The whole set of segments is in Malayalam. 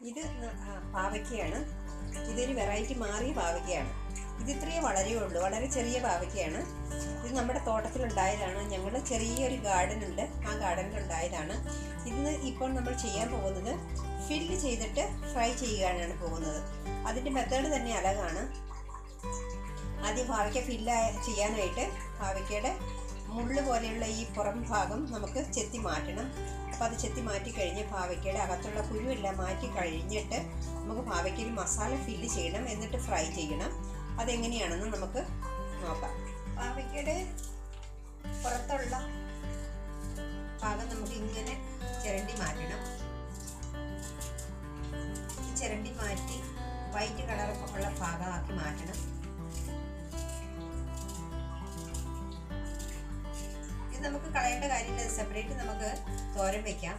ഇത് പാവയ്ക്കയാണ്. ഇതൊരു വെറൈറ്റി മാറിയ പാവയ്ക്കയാണ്. ഇത് ഇത്രയേ വളരെയുള്ളൂ, വളരെ ചെറിയ പാവയ്ക്കയാണ്. ഇത് നമ്മുടെ തോട്ടത്തിലുണ്ടായതാണ്. ഞങ്ങൾ ചെറിയൊരു ഗാർഡൻ ഉണ്ട്, ആ ഗാർഡനിലുണ്ടായതാണ്. ഇന്ന് ഇപ്പോൾ നമ്മൾ ചെയ്യാൻ പോകുന്നത് ഫില്ല് ചെയ്തിട്ട് ഫ്രൈ ചെയ്യാനാണ് പോകുന്നത്. അതിൻ്റെ മെത്തേഡ് തന്നെ അലകാണ്. ആദ്യം പാവയ്ക്ക ഫില്ല് ചെയ്യാനായിട്ട് പാവയ്ക്കയുടെ മുള്ള് പോലെയുള്ള ഈ പുറം ഭാഗം നമുക്ക് ചെത്തി മാറ്റണം. അപ്പോൾ അത് ചെത്തി മാറ്റി കഴിഞ്ഞ് പാവയ്ക്കയുടെ അകത്തുള്ള കുരുവെല്ലാം മാറ്റി കഴിഞ്ഞിട്ട് നമുക്ക് പാവയ്ക്കയിൽ മസാല ഫില്ല് ചെയ്യണം, എന്നിട്ട് ഫ്രൈ ചെയ്യണം. അതെങ്ങനെയാണെന്ന് നമുക്ക് നോക്കാം. പാവയ്ക്കയുടെ പുറത്തുള്ള ഭാഗം നമുക്ക് ഇങ്ങനെ ചിരണ്ടി മാറ്റണം. ചിരണ്ടി മാറ്റി വൈറ്റ് കളർ ഉള്ള ഭാഗമാക്കി മാറ്റണം. ഇത് നമുക്ക് കളയേണ്ട കാര്യമില്ല, സെപ്പറേറ്റ് നമുക്ക് തോരൻ വെക്കാം.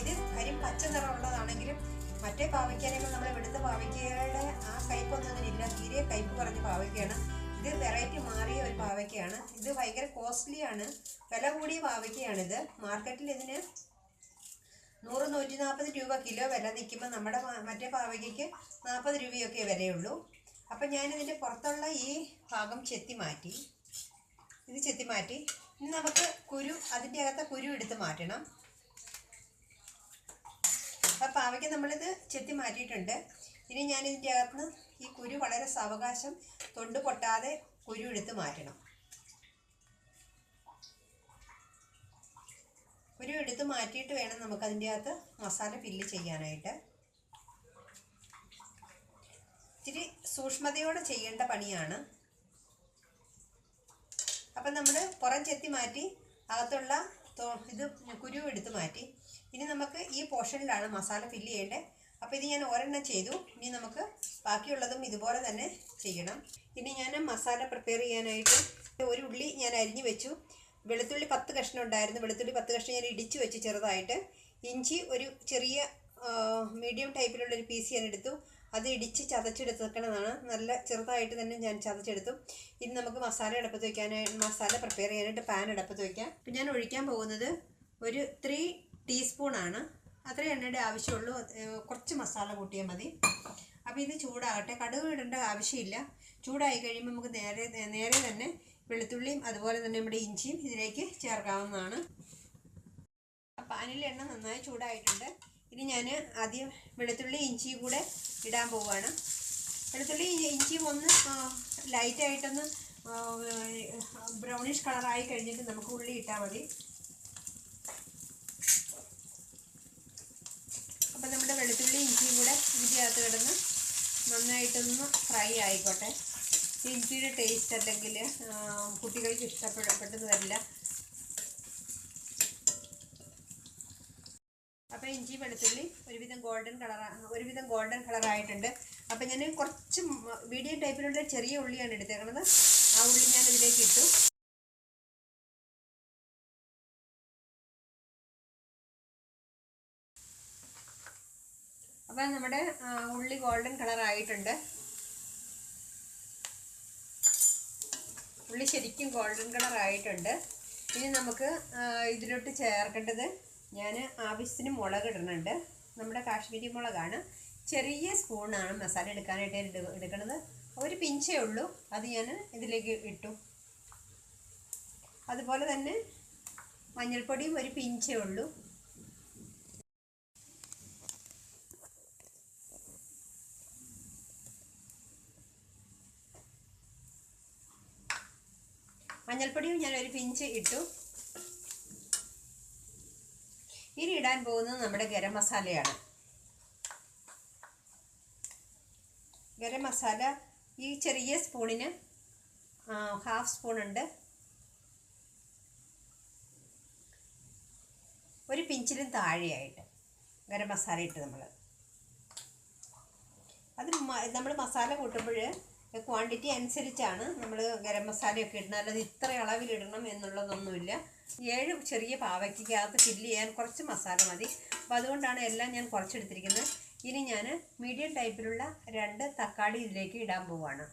ഇത് കാര്യം പച്ച നിറമുള്ളതാണെങ്കിലും മറ്റേ പാവയ്ക്കാനേക്കാൾ നമ്മൾ ഇവിടുത്തെ പാവയ്ക്കയുടെ ആ കയ്പൊന്നും അതിനില്ല. തീരെ കയ്പ് കുറഞ്ഞ പാവയ്ക്കയാണ്. ഇത് വെറൈറ്റി മാറിയ ഒരു പാവയ്ക്കയാണ്. ഇത് ഭയങ്കര കോസ്റ്റ്ലിയാണ്, വില കൂടിയ പാവയ്ക്കയാണിത്. മാർക്കറ്റിൽ ഇതിന് 100-140 രൂപ കിലോ വില നിൽക്കുമ്പോൾ നമ്മുടെ മറ്റേ പാവയ്ക്കയ്ക്ക് 40 രൂപയൊക്കെ വിലയുള്ളൂ. അപ്പം ഞാനിതിൻ്റെ പുറത്തുള്ള ഈ ഭാഗം ചെത്തി മാറ്റി. ഇനി നമുക്ക് അതിൻ്റെ അകത്തെ കുരു എടുത്ത് മാറ്റണം. അപ്പം പാവയ്ക്ക് നമ്മളിത് ചെത്തി മാറ്റിയിട്ടുണ്ട്. ഇനി ഞാനിതിൻ്റെ അകത്തുനിന്ന് ഈ കുരു വളരെ സാവകാശം തൊണ്ട് പൊട്ടാതെ കുരു എടുത്ത് മാറ്റണം. കുരു എടുത്ത് മാറ്റിയിട്ട് വേണം നമുക്കതിൻ്റെ അകത്ത് മസാല ഫില്ല് ചെയ്യാനായിട്ട്. ഇച്ചിരി സൂക്ഷ്മതയോടെ ചെയ്യേണ്ട പണിയാണ്. അപ്പം നമ്മൾ പുറം ചെത്തി മാറ്റി അകത്തുള്ള ഇത് കുരു എടുത്ത് മാറ്റി. ഇനി നമുക്ക് ഈ പോർഷനിലാണ് മസാല ഫില്ല് ചെയ്യേണ്ടത്. അപ്പോൾ ഇത് ഞാൻ ഒരെണ്ണം ചെയ്തു. ഇനി നമുക്ക് ബാക്കിയുള്ളതും ഇതുപോലെ തന്നെ ചെയ്യണം. ഇനി ഞാൻ മസാല പ്രിപ്പയർ ചെയ്യാനായിട്ട് ഒരു ഉള്ളി ഞാൻ അരിഞ്ഞു വെച്ചു. വെളുത്തുള്ളി 10 കഷ്ണം ഉണ്ടായിരുന്നു. വെളുത്തുള്ളി 10 കഷ്ണം ഞാൻ ഇടിച്ച് വെച്ച് ചെറുതായിട്ട്. ഇഞ്ചി ഒരു ചെറിയ മീഡിയം ടൈപ്പിലുള്ളൊരു പീസ് ഞാൻ എടുത്തു. അത് ഇടിച്ച് ചതച്ചെടുത്തേക്കണതാണ്. നല്ല ചെറുതായിട്ട് തന്നെ ഞാൻ ചതച്ചെടുത്തു. ഇനി നമുക്ക് മസാല പ്രിപ്പയർ ചെയ്യാനായിട്ട് പാൻ അടുപ്പത്ത് വയ്ക്കാം. ഇപ്പം ഞാൻ ഒഴിക്കാൻ പോകുന്നത് ഒരു 3 ടീസ്പൂണാണ്. അത്രയും എണ്ണയുടെ ആവശ്യമുള്ളൂ. കുറച്ച് മസാല കൂട്ടിയാൽ മതി. അപ്പോൾ ഇത് ചൂടാകട്ടെ. കടുക് ഇടേണ്ട ആവശ്യമില്ല. ചൂടായി കഴിയുമ്പോൾ നമുക്ക് നേരെ തന്നെ വെളുത്തുള്ളിയും അതുപോലെ തന്നെ നമ്മുടെ ഇഞ്ചിയും ഇതിലേക്ക് ചേർക്കാവുന്നതാണ്. പാനിൽ എണ്ണ നന്നായി ചൂടായിട്ടുണ്ട്. ഇനി ഞാൻ ആദ്യം വെളുത്തുള്ളി ഇഞ്ചിയും കൂടെ ഇടാൻ പോവുകയാണ്. വെളുത്തുള്ളി ഇഞ്ചിയും ഒന്ന് ലൈറ്റായിട്ടൊന്ന് ബ്രൗണിഷ് കളറായി കഴിഞ്ഞിട്ട് നമുക്ക് ഉള്ളി ഇട്ടാൽ മതി. അപ്പം നമ്മുടെ വെളുത്തുള്ളി ഇഞ്ചിയും കൂടെ ഇതിൻ്റെ അകത്ത് കിടന്ന് നന്നായിട്ടൊന്ന് ഫ്രൈ ആയിക്കോട്ടെ. ഇഞ്ചിയുടെ ടേസ്റ്റ് അല്ലെങ്കിൽ കുട്ടികൾക്ക് ഇഷ്ടപ്പെട്ടെന്ന് വരില്ല. അപ്പോൾ ഇഞ്ചി വെളുത്തുള്ളി ഒരുവിധം ഗോൾഡൻ കളറായിട്ടുണ്ട്. അപ്പം ഞാൻ കുറച്ച് മീഡിയം ടൈപ്പിലുള്ള ചെറിയ ഉള്ളിയാണ് എടുത്തേക്കണത്. ആ ഉള്ളി ഞാൻ ഇതിലേക്ക് ഇട്ടു. അപ്പം നമ്മുടെ ഉള്ളി ഗോൾഡൻ കളറായിട്ടുണ്ട്. ഉള്ളി ശരിക്കും ഗോൾഡൻ കളറായിട്ടുണ്ട്. ഇനി നമുക്ക് ഇതിലോട്ട് ചേർക്കേണ്ടത്, ഞാൻ ആവശ്യത്തിന് മുളക് ഇടുന്നുണ്ട്. നമ്മുടെ കാശ്മീരി മുളകാണ്. ചെറിയ സ്പൂണാണ് മസാല എടുക്കാനായിട്ട് എടുക്കുന്നത്. ഒരു പിഞ്ചേ ഉള്ളൂ. അത് ഞാൻ ഇതിലേക്ക് ഇട്ടു. അതുപോലെ തന്നെ മഞ്ഞൾപ്പൊടിയും ഒരു പിഞ്ചേ ഉള്ളൂ. മഞ്ഞൾപ്പൊടിയും ഞാൻ ഒരു പിഞ്ച് ഇട്ടു. ഇനി ഇടാൻ പോകുന്നത് നമ്മുടെ ഗരം മസാലയാണ്. ഗരം മസാല ഈ ചെറിയ സ്പൂണിന് 1/2 സ്പൂൺ ഉണ്ട്. ഒരു പിഞ്ചിലും താഴെയായിട്ട് ഗരം മസാല ഇട്ട് നമ്മൾ മസാല കൂട്ടുമ്പോൾ ക്വാണ്ടിറ്റി അനുസരിച്ചാണ് നമ്മൾ ഗരം മസാലയൊക്കെ ഇടുന്നത്. അല്ലാതെ ഇത്ര അളവിലിടണം എന്നുള്ളതൊന്നുമില്ല. 7 ചെറിയ പാവയ്ക്കകത്ത് ഫില്ല് ചെയ്യാൻ കുറച്ച് മസാല മതി. അപ്പോൾ അതുകൊണ്ടാണ് എല്ലാം ഞാൻ കുറച്ചെടുത്തിരിക്കുന്നത്. ഇനി ഞാൻ മീഡിയം ടൈപ്പിലുള്ള 2 തക്കാളി ഇതിലേക്ക് ഇടാൻ പോവുകയാണ്.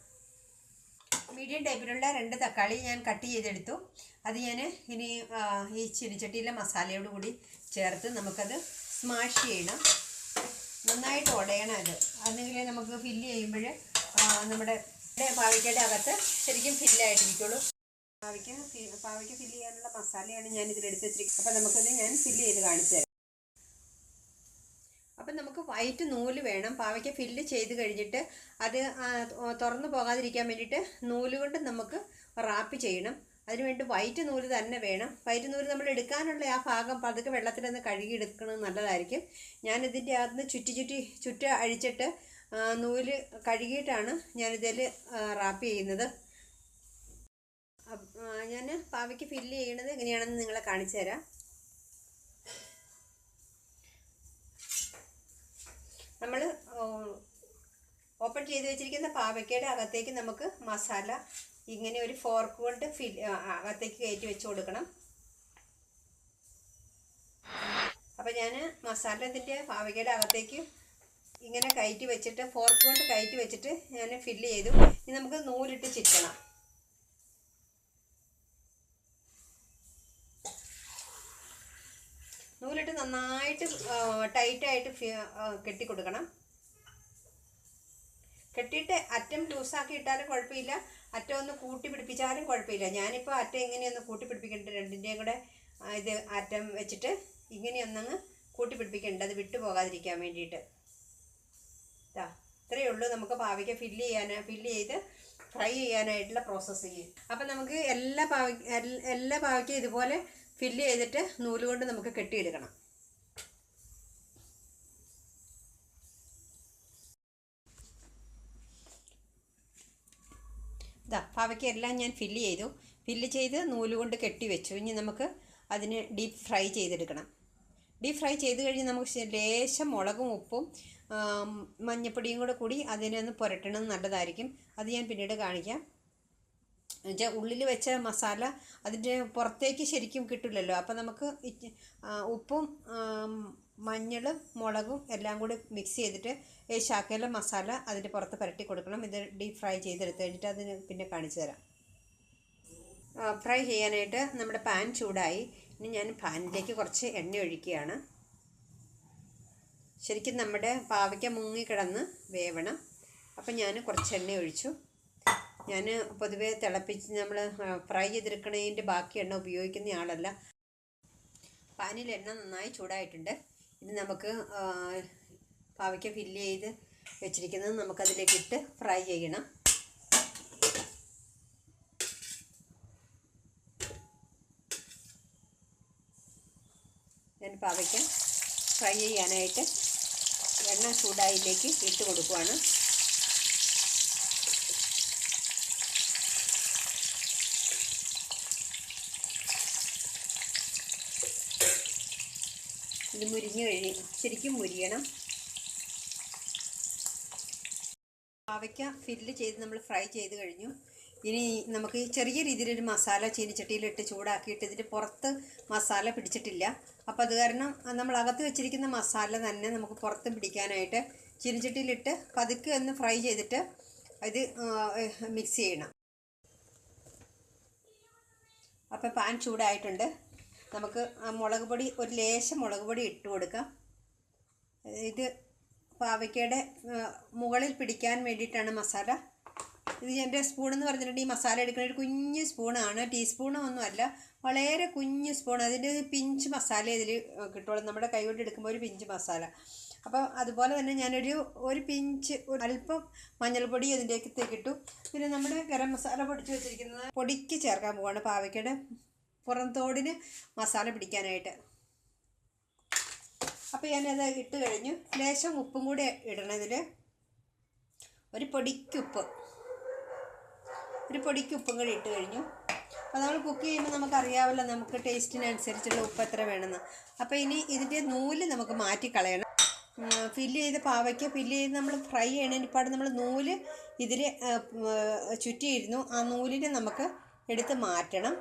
മീഡിയം ടൈപ്പിലുള്ള 2 തക്കാളി ഞാൻ കട്ട് ചെയ്തെടുത്തു. അത് ഞാൻ ഇനി ഈ ചീനിച്ചട്ടിയിലെ മസാലയോട് കൂടി ചേർത്ത് നമുക്കത് സ്മാഷ് ചെയ്യണം. നന്നായിട്ട് ഉടയണം അത്. അന്നെങ്കിൽ നമുക്ക് ഫില്ല് ചെയ്യുമ്പോൾ നമ്മുടെ പാവയ്ക്കയുടെ അകത്ത് ശരിക്കും ഫില്ലായിട്ടിരിക്കുള്ളൂ. പാവയ്ക്ക ഫില്ല് ചെയ്യാനുള്ള മസാലയാണ് ഞാൻ ഇതിലെടുത്ത് വെച്ചിരിക്കുന്നത്. അപ്പോൾ നമുക്കത് ഞാൻ ഫില്ല് ചെയ്ത് കാണിച്ചു തരാം. അപ്പം നമുക്ക് വൈറ്റ് നൂല് വേണം. പാവയ്ക്ക ഫില്ല് ചെയ്ത് കഴിഞ്ഞിട്ട് അത് തുറന്നു പോകാതിരിക്കാൻ വേണ്ടിയിട്ട് നൂല് കൊണ്ട് നമുക്ക് റാപ്പ് ചെയ്യണം. അതിനുവേണ്ടി വൈറ്റ് നൂല് തന്നെ വേണം. വൈറ്റ് നൂല് നമ്മൾ എടുക്കാനുള്ള ആ ഭാഗം പതുക്കെ വെള്ളത്തിലൊന്ന് കഴുകി എടുക്കുന്നത് നല്ലതായിരിക്കും. ഞാനിതിൻ്റെ അകത്തുനിന്ന് ചുറ്റി അഴിച്ചിട്ട് നൂല് കഴുകിയിട്ടാണ് ഞാനിതിൽ റാപ്പ് ചെയ്യുന്നത്. ഞാൻ പാവയ്ക്ക് ഫില്ല് ചെയ്യണത് എങ്ങനെയാണെന്ന് നിങ്ങളെ കാണിച്ചു തരാം. നമ്മൾ ഓപ്പൺ ചെയ്ത് വെച്ചിരിക്കുന്ന പാവയ്ക്കയുടെ അകത്തേക്ക് നമുക്ക് മസാല ഇങ്ങനെ ഒരു ഫോർക്ക് കൊണ്ട് അകത്തേക്ക് കയറ്റി വെച്ച് കൊടുക്കണം. അപ്പം ഞാൻ മസാല ഇതിൻ്റെ പാവയ്ക്കയുടെ അകത്തേക്ക് ഇങ്ങനെ കയറ്റി വെച്ചിട്ട് ഫോർക്ക് കൊണ്ട് കയറ്റി വെച്ചിട്ട് ഞാൻ ഫില്ല് ചെയ്തു. ഇനി നമുക്ക് നൂലിട്ട് ചുറ്റണം. നൂലിട്ട് നന്നായിട്ട് ടൈറ്റായിട്ട് കെട്ടിക്കൊടുക്കണം. കെട്ടിയിട്ട് അറ്റം ലൂസാക്കി ഇട്ടാലും കുഴപ്പമില്ല, അറ്റം ഒന്ന് കൂട്ടി പിടിപ്പിച്ചാലും കുഴപ്പമില്ല. ഞാനിപ്പോൾ അറ്റം ഇങ്ങനെയൊന്ന് കൂട്ടി പിടിപ്പിക്കേണ്ടത്, രണ്ടിൻ്റെയും കൂടെ ഇത് അറ്റം വെച്ചിട്ട് ഇങ്ങനെയൊന്നങ്ങ് കൂട്ടി പിടിപ്പിക്കേണ്ടത്, അത് വിട്ടു പോകാതിരിക്കാൻ വേണ്ടിയിട്ട്. ഇത്രയേ ഉള്ളൂ നമുക്ക് പാവയ്ക്ക ഫില്ല് ചെയ്ത് ഫ്രൈ ചെയ്യാനായിട്ടുള്ള പ്രോസസ്സ് ചെയ്യും. അപ്പം നമുക്ക് എല്ലാ പാവയ്ക്ക ഇതുപോലെ ഫില്ല് ചെയ്തിട്ട് നൂല് കൊണ്ട് നമുക്ക് കെട്ടിയെടുക്കണം. പാവയ്ക്ക എല്ലാം ഞാൻ ഫില്ല് ചെയ്ത് നൂല് കൊണ്ട് കെട്ടി വെച്ചു. ഇനി നമുക്ക് അതിന് ഡീപ്പ് ഫ്രൈ ചെയ്തെടുക്കണം. ഡീപ്പ് ഫ്രൈ ചെയ്ത് കഴിഞ്ഞ് നമുക്ക് ലേശം മുളകും ഉപ്പും മഞ്ഞപ്പൊടിയും കൂടി അതിനെ ഒന്ന് പുരട്ടണം, നല്ലതായിരിക്കും. അത് ഞാൻ പിന്നീട് കാണിക്കാം. എന്നുവെച്ചാൽ ഉള്ളിൽ വെച്ച മസാല അതിൻ്റെ പുറത്തേക്ക് ശരിക്കും കിട്ടില്ലല്ലോ. അപ്പം നമുക്ക് ഉപ്പും മഞ്ഞളും മുളകും എല്ലാം കൂടി മിക്സ് ചെയ്തിട്ട് ഈ ശകല മസാല അതിൻ്റെ പുറത്ത് പുരട്ടി കൊടുക്കണം. ഇത് ഡീപ്പ് ഫ്രൈ ചെയ്തെടുത്ത് കഴിഞ്ഞിട്ട് അതിന് പിന്നെ കാണിച്ചു തരാം. ഫ്രൈ ചെയ്യാനായിട്ട് നമ്മുടെ പാൻ ചൂടായി. ഇനി ഞാൻ പാനിലേക്ക് കുറച്ച് എണ്ണ ഒഴിക്കുകയാണ്. ശരിക്കും നമ്മുടെ പാവയ്ക്ക മുങ്ങിക്കിടന്ന് വേവണം. അപ്പം ഞാൻ കുറച്ച് എണ്ണ ഒഴിച്ചു. ഞാൻ പൊതുവേ തിളപ്പിച്ച് നമ്മൾ ഫ്രൈ ചെയ്തെടുക്കണതിൻ്റെ ബാക്കി എണ്ണ ഉപയോഗിക്കുന്ന ആളല്ല. പാനിൽ എണ്ണ നന്നായി ചൂടായിട്ടുണ്ട്. ഇനി നമുക്ക് പാവയ്ക്ക ഫില്ല് ചെയ്ത് വെച്ചിരിക്കുന്നത് നമുക്കതിലേക്ക് ഇട്ട് ഫ്രൈ ചെയ്യണം. ഞാൻ പാവയ്ക്ക ഫ്രൈ ചെയ്യാനായിട്ട് എണ്ണ ചൂടായിലേക്ക് ഇട്ട് കൊടുക്കുവാണ്. ഇത് ശരിക്കും മുരിയണം. പാവയ്ക്ക ഫില്ല് ചെയ്ത് നമ്മൾ ഫ്രൈ ചെയ്ത് കഴിഞ്ഞു. ഇനി നമുക്ക് ചെറിയ രീതിയിലൊരു മസാല ചീനിച്ചട്ടിയിലിട്ട് ചൂടാക്കിയിട്ട് ഇതിൻ്റെ പുറത്ത് മസാല പിടിച്ചിട്ടില്ല. അപ്പോൾ അത് കാരണം നമ്മൾ അകത്ത് വെച്ചിരിക്കുന്ന മസാല തന്നെ നമുക്ക് പുറത്ത് പിടിക്കാനായിട്ട് ചീനിച്ചട്ടിയിലിട്ട് പതുക്കെ ഒന്ന് ഫ്രൈ ചെയ്തിട്ട് ഇത് മിക്സ് ചെയ്യണം. അപ്പോൾ പാൻ ചൂടായിട്ടുണ്ട്. നമുക്ക് മുളക് പൊടി, ഒരു ലേശം മുളക് പൊടി ഇട്ട് കൊടുക്കാം. ഇത് പാവയ്ക്കയുടെ മുകളിൽ പിടിക്കാൻ വേണ്ടിയിട്ടാണ് മസാല. ഇത് എൻ്റെ സ്പൂണെന്ന് പറഞ്ഞിട്ടുണ്ടെങ്കിൽ ഈ മസാല എടുക്കുന്ന ഒരു കുഞ്ഞ് സ്പൂണാണ്, ടീസ്പൂണൊന്നുമല്ല, വളരെ കുഞ്ഞ് സ്പൂൺ. അതിൻ്റെ ഒരു പിഞ്ച് മസാല ഇതിൽ കിട്ടുള്ളൂ. നമ്മുടെ കൈ കൊണ്ട് എടുക്കുമ്പോൾ ഒരു പിഞ്ച് മസാല. അപ്പോൾ അതുപോലെ തന്നെ ഞാനൊരു പിഞ്ച് അല്പം മഞ്ഞൾപ്പൊടി അതിൻ്റെക്ക് ഇട്ടു. പിന്നെ നമ്മുടെ ഗരം മസാല പൊടിച്ച് വെച്ചിരിക്കുന്നത് പൊടിക്ക് ചേർക്കാൻ പോവാണ് പാവയ്ക്കയുടെ പുറംതോടിന് മസാല പിടിക്കാനായിട്ട്. അപ്പോൾ ഞാനത് ഇട്ട് കഴിഞ്ഞു. ലേശം ഉപ്പും കൂടി ഇടണം ഇതിൽ. ഒരു പൊടിക്ക് ഉപ്പും കൂടി ഇട്ട് കഴിഞ്ഞു. അപ്പോൾ നമ്മൾ കുക്ക് ചെയ്യുമ്പോൾ നമുക്കറിയാമല്ലോ നമുക്ക് ടേസ്റ്റിനനുസരിച്ചുള്ള ഉപ്പ് എത്ര വേണമെന്ന്. അപ്പോൾ ഇനി ഇതിൻ്റെ നൂല് നമുക്ക് മാറ്റിക്കളയണം. ഫില്ല് ചെയ്ത് പാവയ്ക്ക് ഫില്ല് ചെയ്ത് നമ്മൾ ഫ്രൈ ചെയ്യണതിനിപ്പാട് നമ്മൾ നൂല് ഇതിൽ ചുറ്റിയിരുന്നു. ആ നൂലിനെ നമുക്ക് എടുത്ത് മാറ്റണം.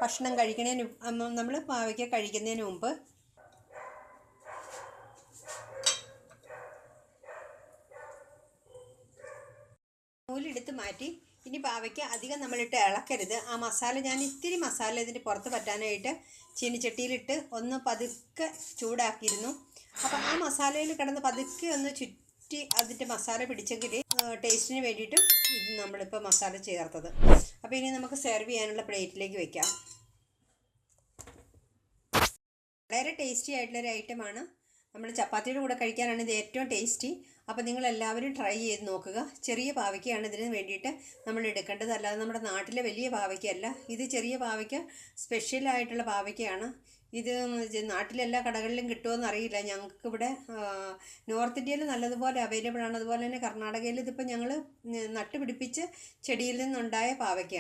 ഭക്ഷണം കഴിക്കുന്നതിന് നമ്മൾ പാവയ്ക്ക കഴിക്കുന്നതിന് മുമ്പ് നൂലെടുത്ത് മാറ്റി ഇനി പാവയ്ക്ക് അധികം നമ്മളിട്ട് ഇളക്കരുത്. ആ മസാല ഞാൻ ഇത്തിരി മസാല ഇതിൻ്റെ പുറത്ത് പറ്റാനായിട്ട് ചീനിച്ചട്ടിയിലിട്ട് ഒന്ന് പതുക്കെ ചൂടാക്കിയിരുന്നു. അപ്പം ആ മസാലയിൽ കിടന്ന് പതുക്കെ ഒന്ന് ചുറ്റി അതിൻ്റെ മസാല പിടിച്ചെങ്കിൽ ടേസ്റ്റിന് വേണ്ടിയിട്ടും ഇത് നമ്മളിപ്പോൾ മസാല ചേർത്തത്. അപ്പോൾ ഇനി നമുക്ക് സെർവ് ചെയ്യാനുള്ള പ്ലേറ്റിലേക്ക് വെക്കാം. വളരെ ടേസ്റ്റി ആയിട്ടുള്ളൊരു ഐറ്റമാണ്. നമ്മൾ ചപ്പാത്തിയുടെ കൂടെ കഴിക്കാനാണ് ഇത് ഏറ്റവും ടേസ്റ്റി. അപ്പോൾ നിങ്ങളെല്ലാവരും ട്രൈ ചെയ്ത് നോക്കുക. ചെറിയ പാവയ്ക്കയാണ് ഇതിന് വേണ്ടിയിട്ട് നമ്മൾ എടുക്കേണ്ടത്, അല്ലാതെ നമ്മുടെ നാട്ടിലെ വലിയ പാവയ്ക്കല്ല. ഇത് ചെറിയ പാവയ്ക്ക, സ്പെഷ്യലായിട്ടുള്ള പാവയ്ക്കയാണ്. ഇത് നാട്ടിലെല്ലാ കടകളിലും കിട്ടുമോയെന്ന് അറിയില്ല. ഞങ്ങൾക്കിവിടെ നോർത്ത് ഇന്ത്യയിൽ നല്ലതുപോലെ അവൈലബിൾ ആണ്. അതുപോലെ തന്നെ കർണാടകയിൽ ഇതിപ്പോൾ ഞങ്ങൾ നട്ടുപിടിപ്പിച്ച് ചെടിയിൽ നിന്നുണ്ടായ പാവയ്ക്കയാണ്.